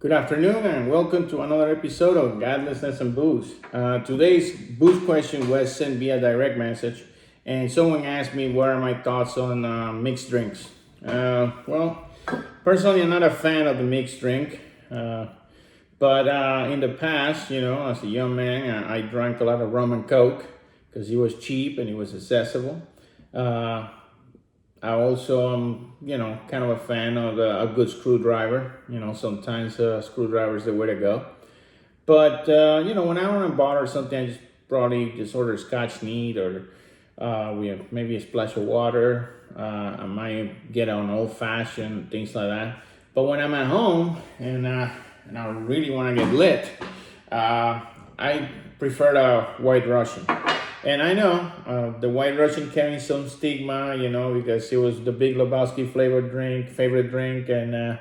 Good afternoon and welcome to another episode of Godlessness and Booze. Today's booze question was sent via direct message, and someone asked me what are my thoughts on mixed drinks. Well, personally, I'm not a fan of the mixed drink, but in the past, as a young man, I drank a lot of rum and coke because it was cheap and it was accessible. I also am, kind of a fan of a good screwdriver. Sometimes screwdriver is the way to go. But, when I'm on a bar or something, I just probably just order Scotch neat or we have maybe a splash of water. I might get an old fashioned, things like that. But when I'm at home and I really want to get lit, I prefer the White Russian. And I know the White Russian carries some stigma, because it was the Big Lebowski favorite drink, and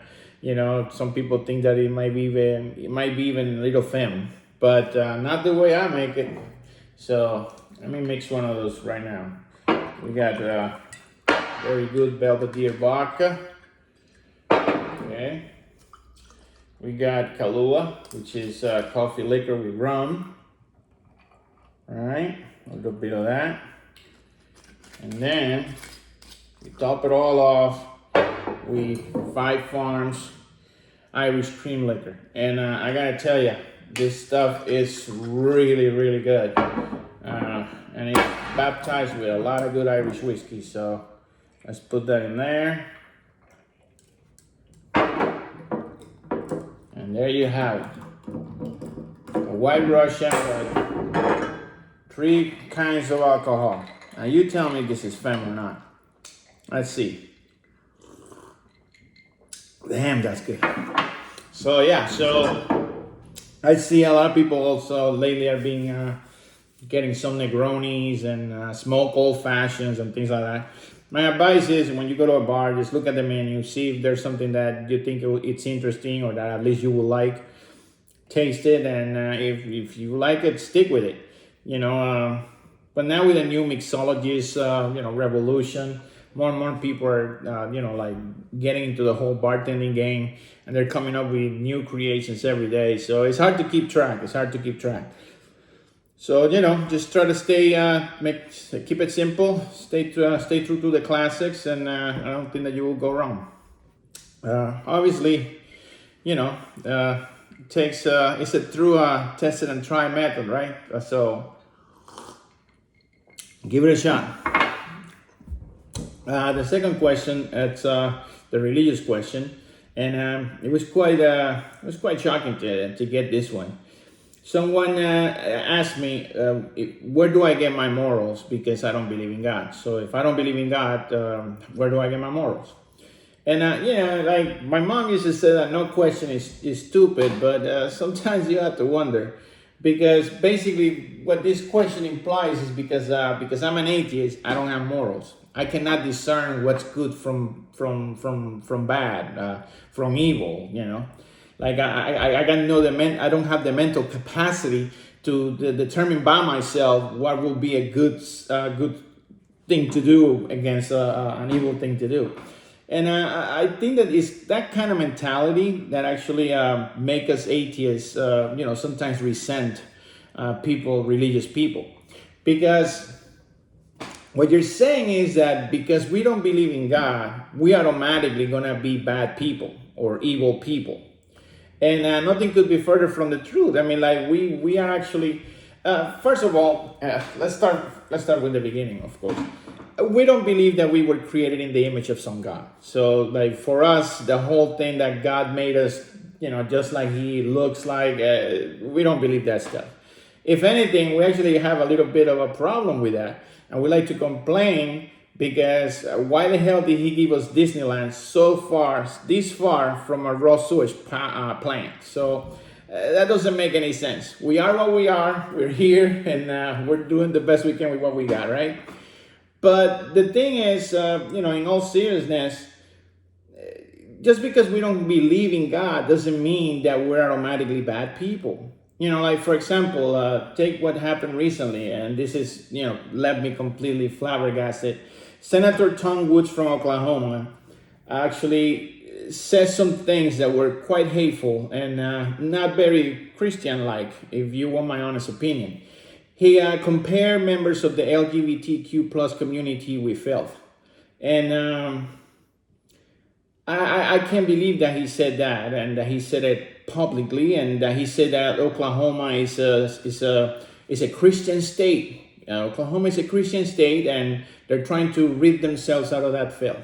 some people think that it might be even a little femme, but not the way I make it. So let me mix one of those right now. We got very good Belvedere vodka. Okay. We got Kahlua, which is coffee liquor with rum. All right. A little bit of that, and then we top it all off with 5 Farms Irish cream liquor. And I gotta tell you, this stuff is really, really good, and it's baptized with a lot of good Irish whiskey. So let's put that in there, and there you have it, a White Russian. 3 kinds of alcohol. Now you tell me this is femme or not. Let's see. Damn, that's good. So I see a lot of people also lately are getting some Negronis and smoke old fashions and things like that. My advice is when you go to a bar, just look at the menu, see if there's something that you think it's interesting or that at least you will like. Taste it, and if you like it, stick with it. But now with the new mixologist, revolution, more and more people are, getting into the whole bartending game, and they're coming up with new creations every day. So it's hard to keep track. So, just try to keep it simple, stay true to the classics, and I don't think that you will go wrong. Obviously, it's a true tested and try method, right? So give it a shot. The second question, it's the religious question, and it was quite shocking to get this one. Someone asked me, where do I get my morals? Because I don't believe in God. So if I don't believe in God, where do I get my morals? And like my mom used to say that no question is stupid, but sometimes you have to wonder, because basically what this question implies is because I'm an atheist, I don't have morals. I cannot discern what's good from bad, from evil. Like I I don't have the mental capacity to determine by myself what will be a good thing to do against an evil thing to do. And I think that it's that kind of mentality that actually make us atheists, sometimes resent religious people. Because what you're saying is that because we don't believe in God, we are automatically going to be bad people or evil people. And nothing could be further from the truth. I mean, like we are actually, first of all, let's start with the beginning, of course. We don't believe that we were created in the image of some God. So like for us, the whole thing that God made us, just like he looks like, we don't believe that stuff. If anything, we actually have a little bit of a problem with that. And we like to complain because why the hell did he give us Disneyland this far from a raw sewage plant? So that doesn't make any sense. We are what we are. We're here and we're doing the best we can with what we got, right? But the thing is, in all seriousness, just because we don't believe in God doesn't mean that we're automatically bad people. Like for example, take what happened recently, and this is, left me completely flabbergasted. Senator Tom Woods from Oklahoma actually said some things that were quite hateful and not very Christian-like, if you want my honest opinion. He compared members of the LGBTQ plus community with filth. And I can't believe that he said that, and that he said it publicly, and that he said that Oklahoma is a Christian state. Oklahoma is a Christian state, and they're trying to rid themselves out of that filth.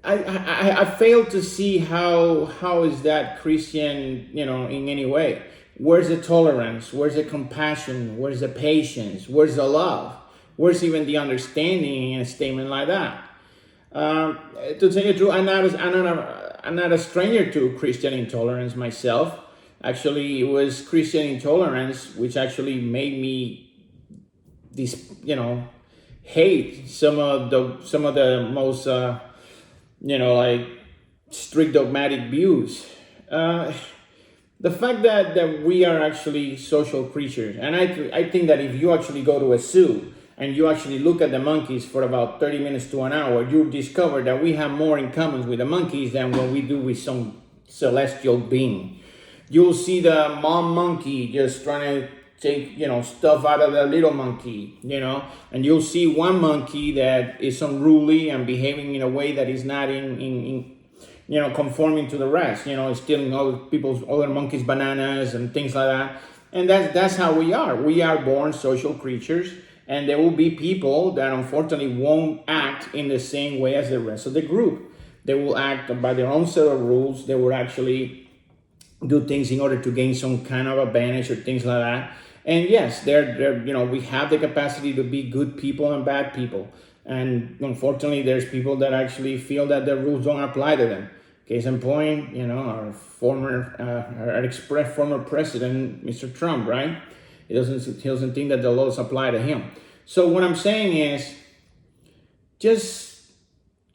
I fail to see how is that Christian, in any way. Where's the tolerance? Where's the compassion? Where's the patience? Where's the love? Where's even the understanding in a statement like that? To tell you the truth, I'm not a stranger to Christian intolerance myself. Actually, it was Christian intolerance which actually made me hate some of the most like strict dogmatic views. The fact that we are actually social creatures, and I think that if you actually go to a zoo and you actually look at the monkeys for about 30 minutes to an hour, you'll discover that we have more in common with the monkeys than what we do with some celestial being. You'll see the mom monkey just trying to take, stuff out of the little monkey, and you'll see one monkey that is unruly and behaving in a way that is not conforming to the rest, stealing other monkeys' bananas and things like that. And that's how we are. We are born social creatures. And there will be people that unfortunately won't act in the same way as the rest of the group. They will act by their own set of rules. They will actually do things in order to gain some kind of advantage or things like that. And yes, we have the capacity to be good people and bad people. And unfortunately, there's people that actually feel that the rules don't apply to them. Case in point, our former president, Mr. Trump, right? He doesn't think that the laws apply to him. So what I'm saying is, just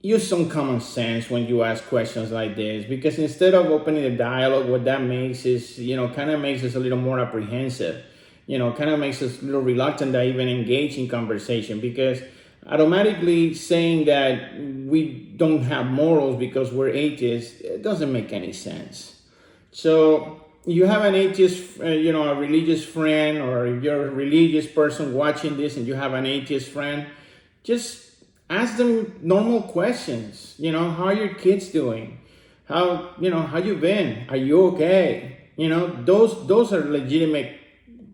use some common sense when you ask questions like this, because instead of opening the dialogue, what that makes is, kind of makes us a little more apprehensive. Kind of makes us a little reluctant to even engage in conversation, because automatically saying that we don't have morals because we're atheists, it doesn't make any sense. So you have an atheist, a religious friend, or if you're a religious person watching this and you have an atheist friend, just ask them normal questions. How are your kids doing? How you been? Are you okay? Those are legitimate,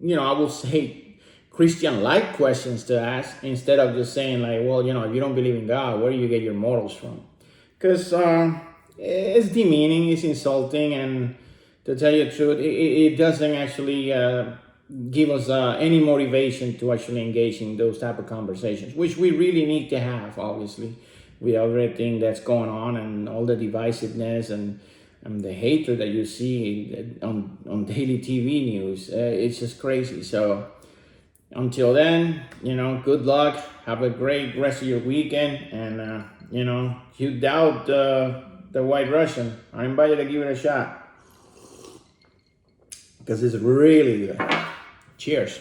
I will say Christian-like questions to ask, instead of just saying like, well, if you don't believe in God, where do you get your morals from? Because it's demeaning, it's insulting, and to tell you the truth, it doesn't actually give us any motivation to actually engage in those type of conversations, which we really need to have, obviously, with everything that's going on and all the divisiveness and the hatred that you see on daily TV news. It's just crazy. So until then, good luck. Have a great rest of your weekend. And, you doubt the White Russian, I invite you to give it a shot, because it's really good. Cheers.